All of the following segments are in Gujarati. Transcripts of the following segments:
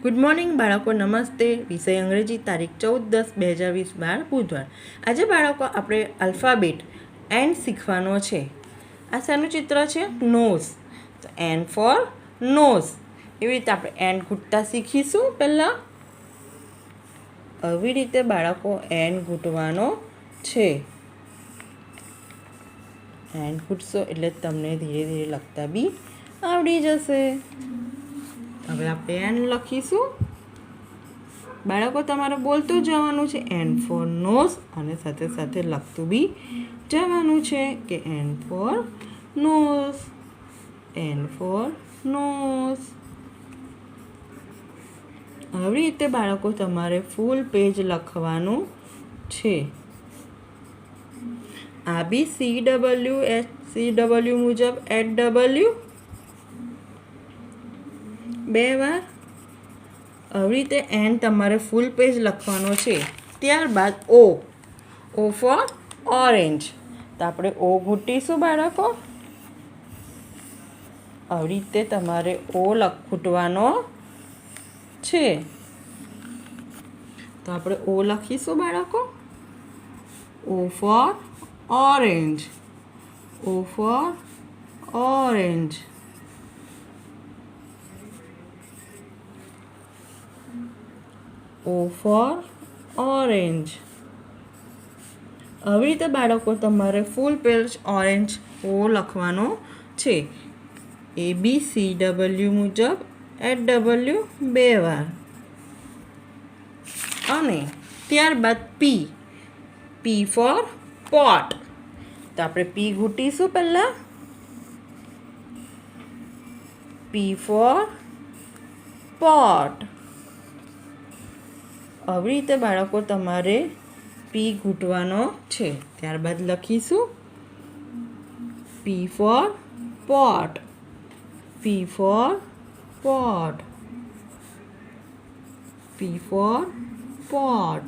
ગુડ મોર્નિંગ બાળકો, નમસ્તે. વિષય અંગ્રેજી, તારીખ 14/10/2020 વાર બુધવાર. આજે બાળકો આપણે આલ્ફાબેટ એન શીખવાનો છે. આ શાનું ચિત્ર છે? નોઝ. તો એન ફોર નોઝ. એવી રીતે આપણે એન ઘૂંટતા શીખીશું. પહેલાં આવી રીતે બાળકો એન ઘૂંટવાનો છે. એન ઘૂંટશો એટલે તમને ધીરે ધીરે લખતા બી આવડી જશે. હવે આપણે એન લખીશું. બાળકો તમારે બોલતું જવાનું છે એન ફોર નોઝ, અને સાથે સાથે લખતું બી જવાનું છે કે N for nose, N for nose. આવી રીતે બાળકો તમારે ફૂલ પેજ લખવાનું છે. આ બી CW મુજબ HW 2 વાર. આવી રીતે એન તમારે ફૂલ પેજ લખવાનો છે. ત્યારબાદ ઓ ફોર ઓરેન્જ. તો આપણે ઓ ઘૂંટીશું બાળકો. આવી રીતે તમારે ઓ ઘૂંટવાનો છે. તો આપણે ઓ લખીશું બાળકો. O for orange, O for orange. O for orange. આવી રીતે બાળકો તમારે ફૂલ પેજ ઓરેન્જ ઓ લખવાનો છે. ABCW મુજબ HW 2 વાર. અને ત્યારબાદ P ફોર પોટ. તો આપણે P ઘૂંટીશું પહેલાં. P for pot. આવી રીતે બાળકો તમારે પી ઘૂંટવાનો છે. ત્યારબાદ લખીશું P for pot, P for pot, P for pot.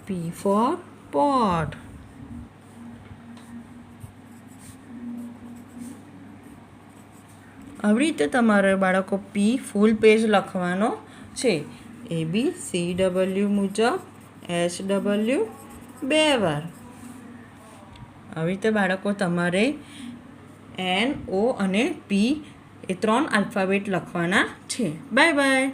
P for pot. આવી રીતે તમારે બાળકો પી ફૂલ પેજ લખવાનો છે. ABCW મુજબ HW 2 વાર. આવી રીતે બાળકો તમારે એન, ઓ અને પી એ 3 આલ્ફાબેટ લખવાના છે. Bye bye.